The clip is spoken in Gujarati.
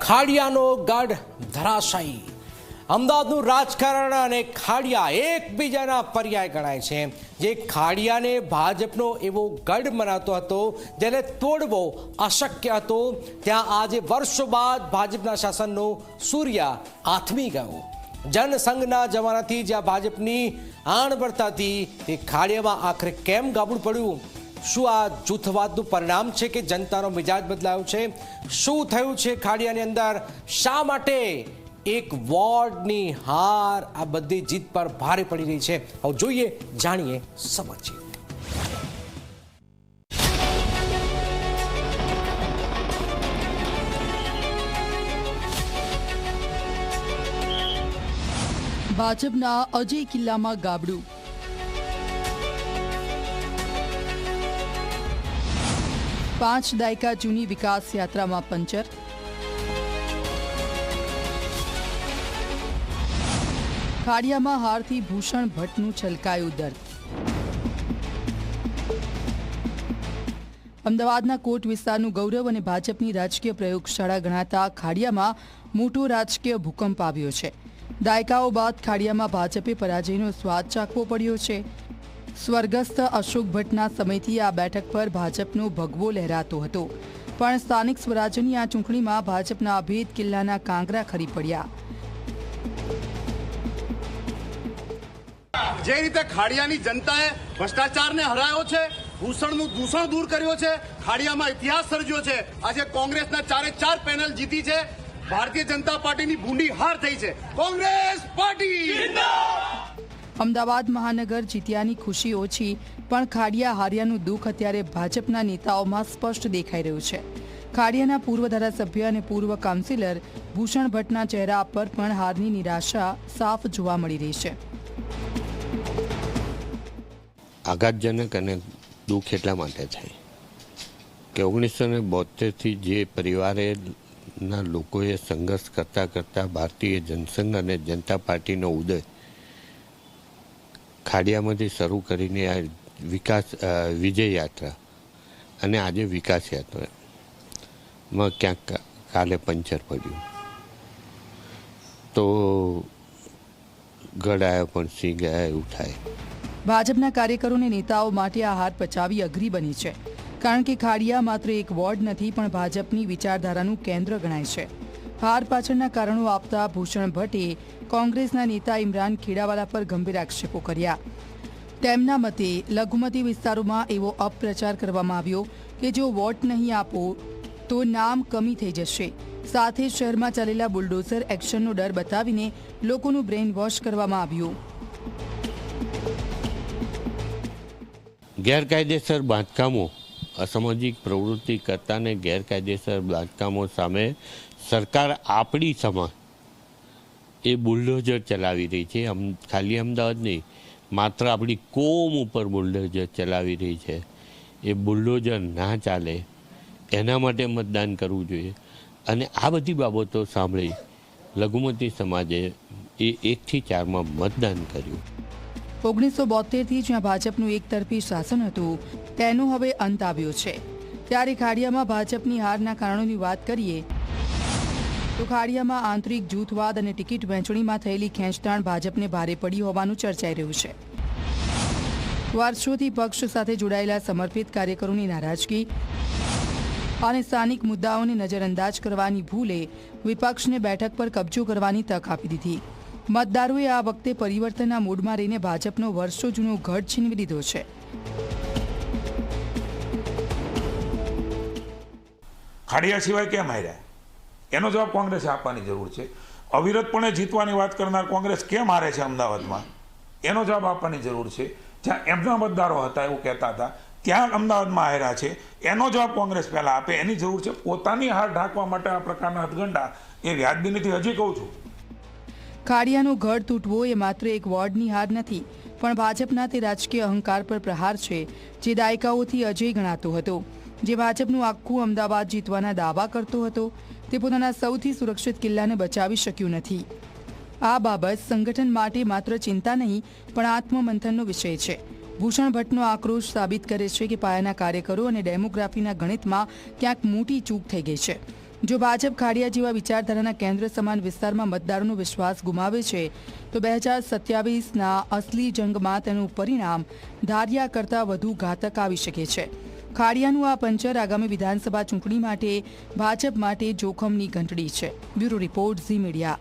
ખાડિયાનો ગઢ ધરાશાયી। અમદાવાદનું રાજકારણ અને ખાડિયા એકબીજાના પર્યાય ગણાય છે। જે ખાડિયાને ભાજપનો એવો ગઢ મનાતો હતો જેને તોડવો અશક્ય હતો, ત્યાં આજે વર્ષો બાદ ભાજપના શાસનનો સૂર્ય આથમી ગયો। જનસંઘના જમાનાથી જ્યાં ભાજપની આણ બળતાથી તે ખાડિયામાં આખરે કેમ ગાબડું પડ્યું? શું આ જૂથવાદનું પરિણામ છે કે જનતાનો મિજાજ બદલાયો છે? શું થયું છે ખાડિયાની અંદર? શા માટે એક વોર્ડની હાર આ બધી જીત પર ભારે પડી રહી છે? હવે જોઈએ, જાણીએ, સમજીએ। ભાજપના અજય કિલ્લામાં ગાબડું। 5 દાયકા જૂની વિકાસ યાત્રામાં પંચર। ખાડિયામાં હારથી ભૂષણ ભટ્ટનું છલકાયું દર્દ। અમદાવાદના કોટ વિસ્તારનું ગૌરવ અને ભાજપની રાજકીય પ્રયોગશાળા ગણાતા ખાડિયામાં મોટો રાજકીય ભૂકંપ આવ્યો છે। દાયકાઓ બાદ ખાડિયામાં ભાજપે પરાજયનો સ્વાદ ચાખવો પડ્યો છે। સ્વર્ગસ્થ અશોક ભટ્ટના સમયથી આ બેઠક પર ભાજપનો ભગવો લહેરાતો હતો, પણ સ્થાનિક સ્વરાજ્યની આ ચૂંટણીમાં ભાજપના અભેદ કિલ્લાના કાંગરા ખરી પડ્યા। જે રીતે ખાડિયાની જનતાએ ભ્રષ્ટાચારને હરાયો છે, ભૂષણનું દૂષણ દૂર કર્યો છે, ખાડિયામાં ઇતિહાસ સર્જ્યો છે। આજે કોંગ્રેસના 4 પેનલ જીતી છે। ભારતીય જનતા પાર્ટીની ભૂંડી હાર થઈ છે। કોંગ્રેસ પાર્ટી અમદાવાદ મહાનગર જીત્યાની ખુશી ઓછી, પણ ખાડિયા હાર્યાનું દુઃખ અત્યારે ભાજપના નેતાઓમાં સ્પષ્ટ દેખાઈ રહ્યું છે। ખાડિયાના પૂર્વ ધારાસભ્ય અને પૂર્વ કાઉન્સિલર ભૂષણ ભટ્ટના ચહેરા પર પણ હારની નિરાશા સાફ જોવા મળી રહી છે। આઘાતજનક અને દુઃખ એટલા માટે થાય કે 1972થી જે પરિવારના લોકોએ સંઘર્ષ કરતા ભારતીય જનસંઘ અને જનતા પાર્ટીનો ઉદય ખાડિયામાંથી શરૂ કરીને આ વિજય યાત્રા અને આજે વિકાસ યાત્રામાં ક્યાંક કાલે પંચર પડ્યું તો ગઢ આવ્યો પણ સિંહ ગયા એવું થાય। ભાજપના કાર્યકરો અને નેતાઓ માટે આ હાર પચાવી અઘરી બની છે, કારણ કે ખાડિયા માત્ર એક વોર્ડ નથી, પણ ભાજપની વિચારધારાનું કેન્દ્ર ગણાય છે। હાર પાછળના કારણો આપતા ભૂષણ ભટ્ટે કોંગ્રેસના નેતા ઇમરાન ખેડાવાલા પર ગંભીર આક્ષેપો કર્યા। તેમના મતે લઘુમતી વિસ્તારોમાં એવો અપપ્રચાર કરવામાં આવ્યો કે જો વોટ નહીં આપો તો નામ કમી થઈ જશે। સાથે શહેરમાં ચાલેલા બુલડોઝર એક્શનનો ડર બતાવીને લોકોનું બ્રેઇન વોશ કરવામાં આવ્યું। ગેરકાયદેસર બાંધકામો, અસામાજિક પ્રવૃત્તિ કરતાને ગેરકાયદેસર બાંધકામો સામે સરકાર આપણી સમાન એ બુલડોઝર ચલાવી રહી છે। ખાલી અમદાવાદ નહીં, માત્ર આપણી કોમ ઉપર બુલડોઝર ચલાવી રહી છે। એ બુલડોઝર ના ચાલે એના માટે મતદાન કરવું જોઈએ। અને આ બધી બાબતો સાંભળી લઘુમતી સમાજે એ 1થી 4માં મતદાન કર્યું। 1972થી જ્યાં ભાજપનું એકતરફી શાસન હતું તેનો હવે અંત આવ્યો છે। ત્યારે ખાડિયામાં ભાજપની હારના કારણોની વાત કરીએ તો ખાડિયામાં આંતરિક જૂથવાદ અને ટિકિટ વહેંચણીમાં થયેલી ખેંચતાણ ભાજપને ભારે પડી હોવાનું ચર્ચાઈ રહ્યું છે। વર્ષોથી પક્ષ સાથે જોડાયેલા સમર્પિત કાર્યકરોની નારાજગી અને સ્થાનિક મુદ્દાઓને નજરઅંદાજ કરવાની ભૂલે વિપક્ષને બેઠક પર કબજો કરવાની તક આપી દીધી। મતદારોએ આ વખતે પરિવર્તનના મૂડમાં રહીને ભાજપનો વર્ષો જૂનો ગઢ છીનવી લીધો છે। ખાડિયા સિવાય કેમ હાર્યા એનો જવાબ કોંગ્રેસે આપવાની જરૂર છે। અવિરતપણે જીતવાની વાત કરનાર કોંગ્રેસ કેમ હારે છે અમદાવાદમાં એનો જવાબ આપવાની જરૂર છે। જ્યાં એમના મતદારો હતા એવું કહેતા હતા ત્યાં અમદાવાદમાં હાર્યા છે એનો જવાબ કોંગ્રેસ પહેલાં આપે, એની જરૂર છે। પોતાની હાર ઢાંકવા માટે આ પ્રકારના હથગંડા એ વ્યાજબી નથી। હજી કહું છું, ખાડિયાનો ગઢ તૂટવો એ માત્ર એક વોર્ડની હાર નથી, પણ ભાજપના તે રાજકીય અહંકાર પર પ્રહાર છે જે દાયકાઓથી અજેય ગણાતો હતો। જે ભાજપનું આખું અમદાવાદ જીતવાના દાવા કરતો હતો તે પોતાના સૌથી સુરક્ષિત કિલ્લાને બચાવી શક્યું નથી। આ બાબત સંગઠન માટે માત્ર ચિંતા નહીં, પણ આત્મમંથનનો વિષય છે। ભૂષણ ભટ્ટનો આક્રોશ સાબિત કરે છે કે પાયાના કાર્યકરો અને ડેમોગ્રાફીના ગણિતમાં ક્યાંક મોટી ચૂક થઈ ગઈ છે। જો ભાજપ ખાડિયા જેવા વિચારધારાના કેન્દ્ર સમાન વિસ્તારમાં મતદારોનો વિશ્વાસ ગુમાવે છે તો 2027ના અસલી જંગમાં તેનું પરિણામ ધાર્યા કરતાં વધુ ઘાતક આવી શકે છે. ખાડિયાનું આ પંચર આગામી વિધાનસભા ચૂંટણી માટે ભાજપ માટે જોખમની ઘંટડી છે. Bureau report Zee media.